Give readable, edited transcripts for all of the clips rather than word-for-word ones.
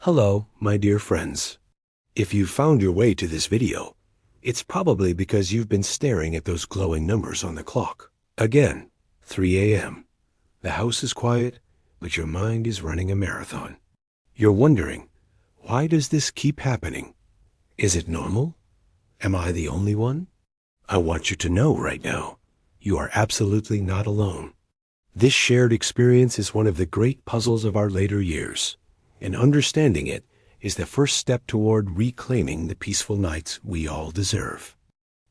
Hello, my dear friends. If you found your way to this video, it's probably because you've been staring at those glowing numbers on the clock. Again, 3 a.m. The house is quiet, but your mind is running a marathon. You're wondering, why does this keep happening? Is it normal? Am I the only one? I want you to know right now, you are absolutely not alone. This shared experience is one of the great puzzles of our later years, and understanding it is the first step toward reclaiming the peaceful nights we all deserve.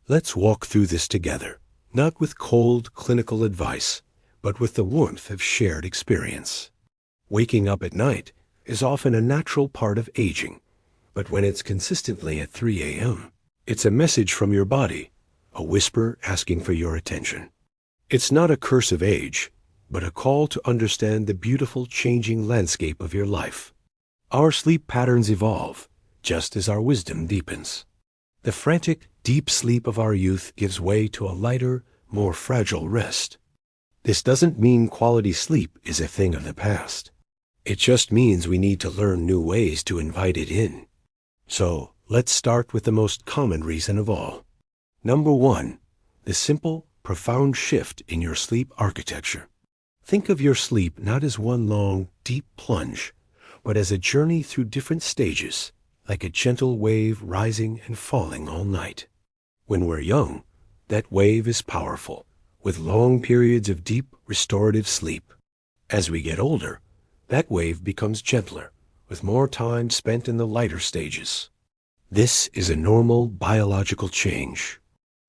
Let's walk through this together, not with cold clinical advice, but with the warmth of shared experience. Waking up at night is often a natural part of aging, but when it's consistently at 3 a.m., it's a message from your body, a whisper asking for your attention. It's not a curse of age, but a call to understand the beautiful changing landscape of your life. Our sleep patterns evolve, just as our wisdom deepens. The frantic, deep sleep of our youth gives way to a lighter, more fragile rest. This doesn't mean quality sleep is a thing of the past. It just means we need to learn new ways to invite it in. So, let's start with the most common reason of all. Number 1, the simple, profound shift in your sleep architecture. Think of your sleep not as one long, deep plunge, but as a journey through different stages, like a gentle wave rising and falling all night. When we're young, that wave is powerful, with long periods of deep, restorative sleep. As we get older, that wave becomes gentler, with more time spent in the lighter stages. This is a normal biological change.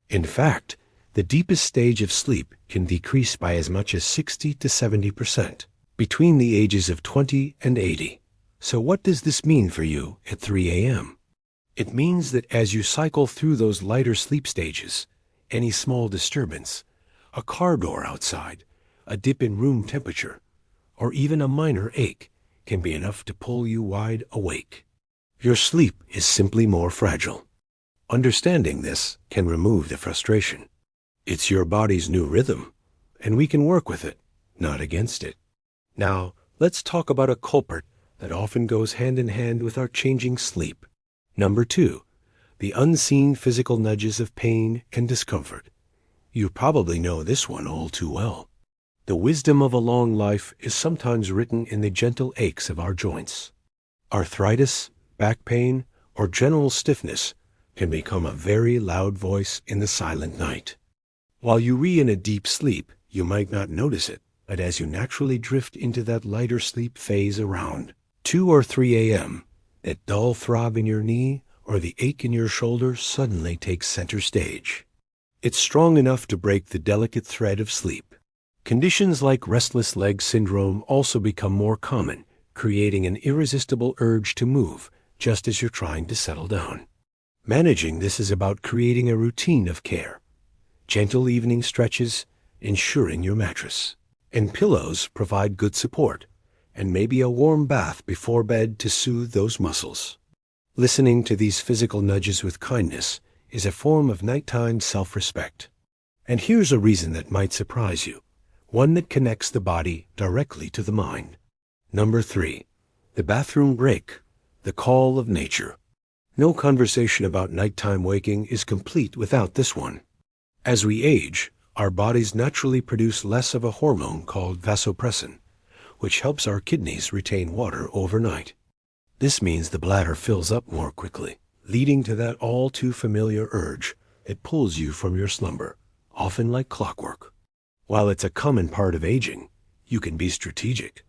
In fact, the deepest stage of sleep can decrease by as much as 60 to 70% between the ages of 20 and 80. So what does this mean for you at 3 a.m.? It means that as you cycle through those lighter sleep stages, any small disturbance, a car door outside, a dip in room temperature, or even a minor ache can be enough to pull you wide awake. Your sleep is simply more fragile. Understanding this can remove the frustration. It's your body's new rhythm, and we can work with it, not against it. Now, let's talk about a culprit that often goes hand in hand with our changing sleep. Number 2, the unseen physical nudges of pain and discomfort. You probably know this one all too well. The wisdom of a long life is sometimes written in the gentle aches of our joints. Arthritis, back pain, or general stiffness can become a very loud voice in the silent night. While you in a deep sleep, you might not notice it, but as you naturally drift into that lighter sleep phase around 2 or 3 a.m., that dull throb in your knee or the ache in your shoulder suddenly takes center stage. It's strong enough to break the delicate thread of sleep. Conditions like restless leg syndrome also become more common, creating an irresistible urge to move just as you're trying to settle down. Managing this is about creating a routine of care. Gentle evening stretches, ensuring your mattress and pillows provide good support, and maybe a warm bath before bed to soothe those muscles. Listening to these physical nudges with kindness is a form of nighttime self-respect. And here's a reason that might surprise you, one that connects the body directly to the mind. Number 3, the bathroom break, the call of nature. No conversation about nighttime waking is complete without this one. As we age, our bodies naturally produce less of a hormone called vasopressin, which helps our kidneys retain water overnight. This means the bladder fills up more quickly, leading to that all too familiar urge that pulls you from your slumber, often like clockwork. While it's a common part of aging, you can be strategic.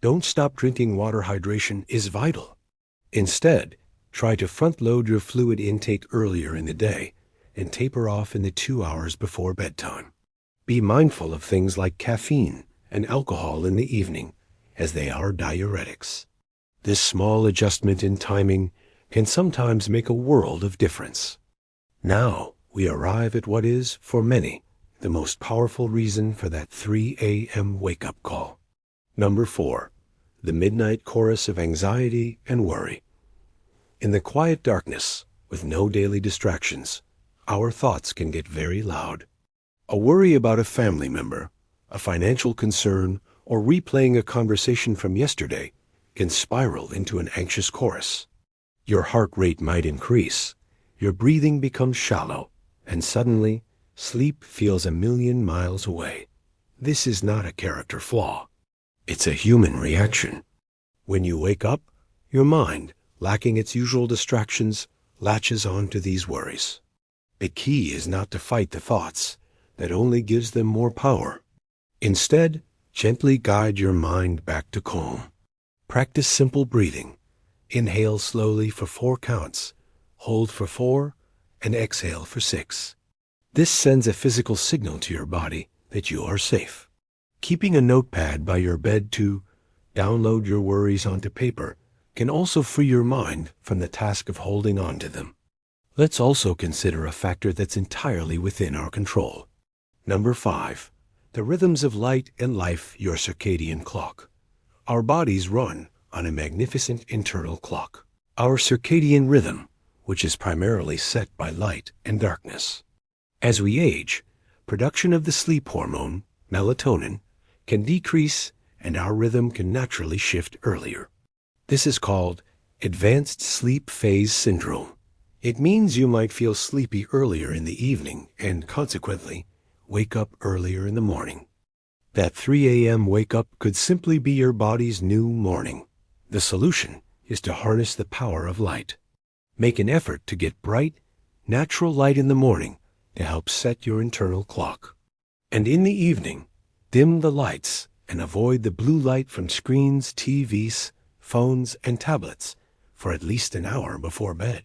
Don't stop drinking water. Hydration is vital. Instead, try to front-load your fluid intake earlier in the day and taper off in the 2 hours before bedtime. Be mindful of things like caffeine and alcohol in the evening, as they are diuretics. This small adjustment in timing can sometimes make a world of difference. Now we arrive at what is, for many, the most powerful reason for that 3 a.m. wake-up call. Number 4, the midnight chorus of anxiety and worry. In the quiet darkness, with no daily distractions, our thoughts can get very loud. A worry about a family member, a financial concern, or replaying a conversation from yesterday can spiral into an anxious chorus. Your heart rate might increase, your breathing becomes shallow, and suddenly, sleep feels a million miles away. This is not a character flaw. It's a human reaction. When you wake up, your mind, lacking its usual distractions, latches on to these worries. The key is not to fight the thoughts. That only gives them more power. Instead, gently guide your mind back to calm. Practice simple breathing. Inhale slowly for 4 counts, hold for 4, and exhale for 6. This sends a physical signal to your body that you are safe. Keeping a notepad by your bed to download your worries onto paper can also free your mind from the task of holding on to them. Let's also consider a factor that's entirely within our control. Number 5. The rhythms of light and life, your circadian clock. Our bodies run on a magnificent internal clock. Our circadian rhythm, which is primarily set by light and darkness. As we age, production of the sleep hormone, melatonin, can decrease and our rhythm can naturally shift earlier. This is called advanced sleep phase syndrome. It means you might feel sleepy earlier in the evening and, consequently, wake up earlier in the morning. That 3 a.m. wake-up could simply be your body's new morning. The solution is to harness the power of light. Make an effort to get bright, natural light in the morning to help set your internal clock. And in the evening, dim the lights and avoid the blue light from screens, TVs, phones, and tablets for at least an hour before bed.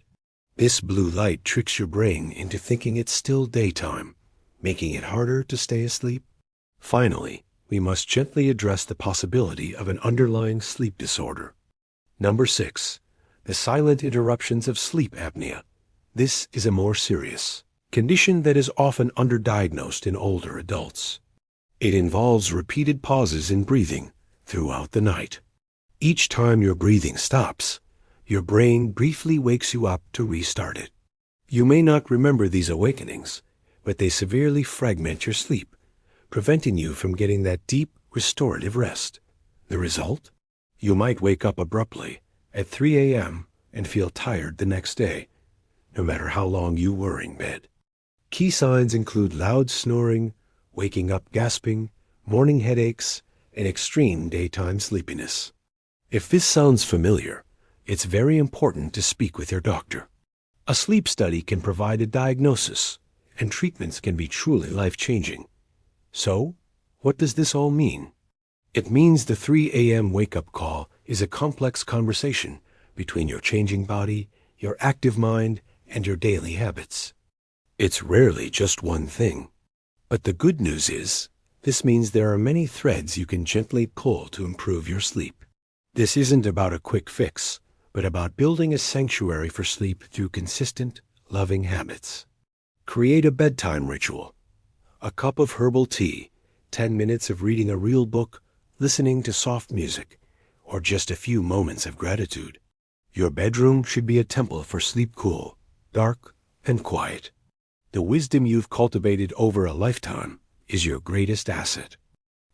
This blue light tricks your brain into thinking it's still daytime, making it harder to stay asleep. Finally, we must gently address the possibility of an underlying sleep disorder. Number 6. The silent interruptions of sleep apnea. This is a more serious condition that is often underdiagnosed in older adults. It involves repeated pauses in breathing throughout the night. Each time your breathing stops, your brain briefly wakes you up to restart it. You may not remember these awakenings, but they severely fragment your sleep, preventing you from getting that deep, restorative rest. The result? You might wake up abruptly at 3 a.m. and feel tired the next day, no matter how long you were in bed. Key signs include loud snoring, waking up gasping, morning headaches, and extreme daytime sleepiness. If this sounds familiar, it's very important to speak with your doctor. A sleep study can provide a diagnosis, and treatments can be truly life-changing. So, what does this all mean? It means the 3 a.m. wake-up call is a complex conversation between your changing body, your active mind, and your daily habits. It's rarely just one thing. But the good news is, this means there are many threads you can gently pull to improve your sleep. This isn't about a quick fix, but about building a sanctuary for sleep through consistent, loving habits. Create a bedtime ritual. A cup of herbal tea, 10 minutes of reading a real book, listening to soft music, or just a few moments of gratitude. Your bedroom should be a temple for sleep, cool, dark, and quiet. The wisdom you've cultivated over a lifetime is your greatest asset.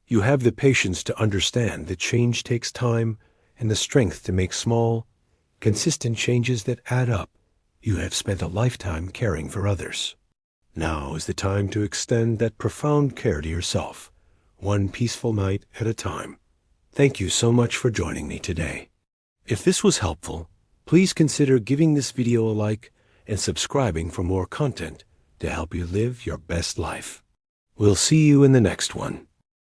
You have the patience to understand that change takes time and the strength to make small, consistent changes that add up. You have spent a lifetime caring for others. Now is the time to extend that profound care to yourself, one peaceful night at a time. Thank you so much for joining me today. If this was helpful, please consider giving this video a like and subscribing for more content to help you live your best life. We'll see you in the next one.